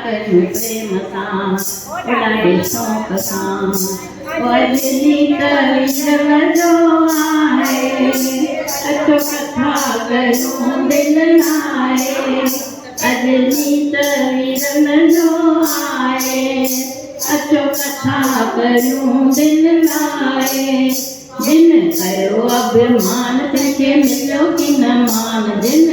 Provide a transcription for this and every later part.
करूं प्रेम सां ॾाढे शौक़ सां वजनी तवीर जो आहे अचो कथा करूं दिल लाए अजनी तवीर जो आहे अचो कथा करूं दिल लाए जिन कयो अभिमान तंहिंखे मिलियो कि न मान जिन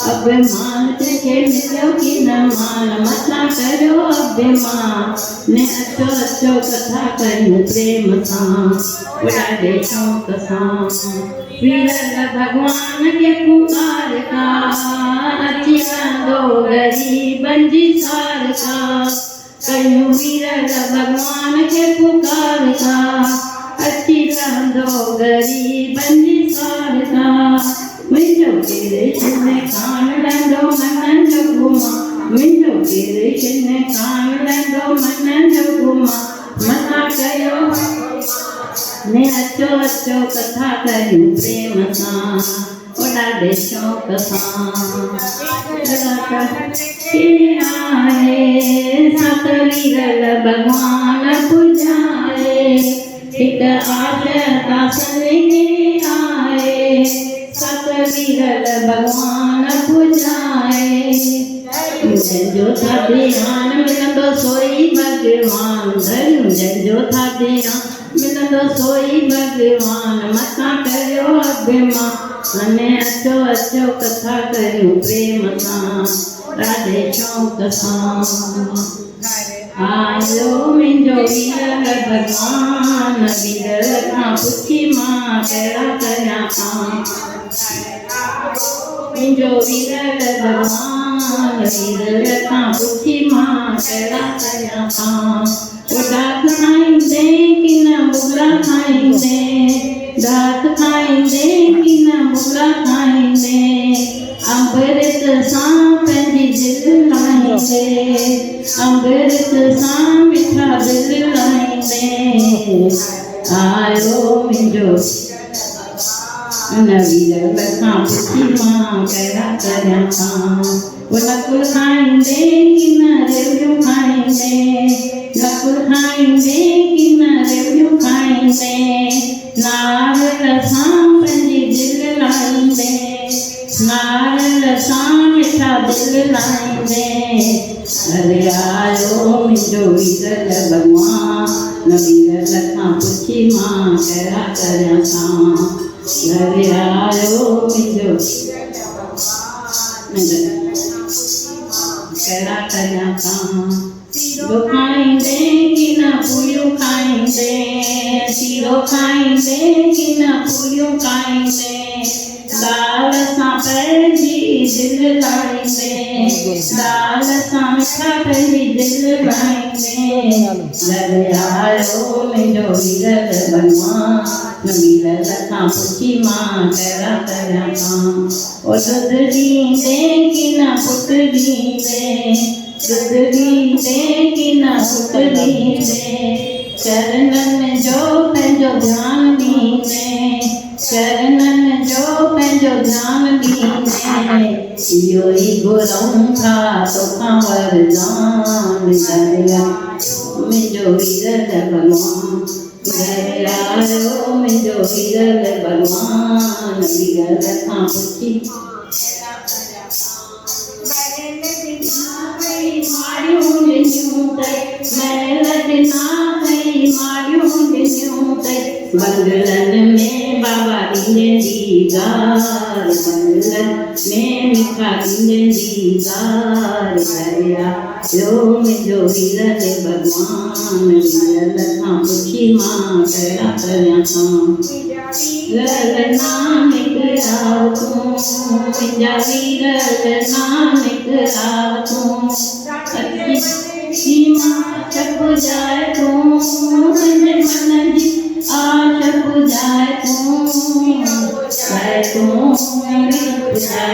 अभिमान तंहिंखे मिलियो कि न मान मथां करियो अभिमान ने अचो अचो कथा कयूं प्रेम सां ॾाढे शौक़ सां वीरल भॻवान खे पुकार का अची वेंदो ग़रीबनि जी सार का कयूं वीरल भॻवान खे पुकार का अची रहंदो ग़रीबनि जी सार का मुंहिंजो कृष्ण कान रहंदो मननि जो घुमा मुंहिंजो कृष्ण कान रहंदो मननि जो घुमा मथा कयो ने अचो अचो कथा कयूं प्रेम सां ॾाढे शौक़ सां आहे सत वीरल भॻवान पुॼाए हिकु आशा सने आए सत वीरल भॻवान पुॼाए जंहिंजो था ध्यान मिलंदो सोई भॻवान धरियूं जंहिंजो था ध्यान मिलंदो सोई भॻवान मथां करियो अभिमान अने अचो अचो कथा करियूं प्रेम सां ॾाढे शौक़ सां आयो मुंहिंजो वीरल भॻवान वीरल खां पुछी मां कहिड़ा करियां मुंहिंजो वीरल भॻवान वीरल खां पुछी मां कहिड़ा करियां दात खाईंदे कि न भुॻड़ा खाईंदे दात खाईंदे कि न भुॻड़ा खाईंदे अमृत सां पंहिंजी दिलि लाहींदे अमृत सां मिठा दिल लाहींदे आयो मुंहिंजो वीरल खां पुछी मां कहिड़ा करियां नकुल खाईंदे कि न रेवड़ियूं खाईंदे नकुल खाईंदे कि न रेवड़ियूं खाईंदे नारियल सां पंहिंजी दिलि लाहींदे नारियल सां मिठा दिल लाहींदे अरे आयो मुंहिंजो वीरल भॻवान वीरल खां पुछी मां कहिड़ा करियां अरे आयो मुंहिंजो कहिड़ा करियां सीरो खाईंदे कि न पूरियूं खाईंदे सीरो खाईंदे कि न पूरियूं खाईंदे दाल सां पंहिंजी दिलि लाहींदे दाल सां मिठा पंहिंजी दिलि लाहींदे लॻे आयो मुंहिंजो वीरल भॻवान वीरल खां पुछी मां कहिड़ा करियां ॾुध ॾींदे कि न पुट ॾींदे ॾुध ॾींदे कि न पुट ॾींदे चरणनि जो पंहिंजो ध्यानु ॾींदे चरणनि जो पंहिंजो ध्यानु ॾींदे इहो ई घुरूं था तोखां वरदान मुंहिंजो वीरल भॻवान घर आयो मुंहिंजो वीरल भॻवान वीरल खां पुछी मारियूं ॾिनियूं महल ॾिना अथई मारियूं ॾिनियूं अथई बंगलनि में बाबा ॾींहं जी ॻाल्हि बंगलनि में मिठा ॾींहं जी ॻाल्हि आयो मुंहिंजो वीरल भॻवान वीरल खां पुछी मां कहिड़ा करियां नानक राव तूं मुंहिंजा वीरल नानक राव तूं पुॼाए तूं मुंहिंजे मन जी आश पुॼाए तूं पुॼाए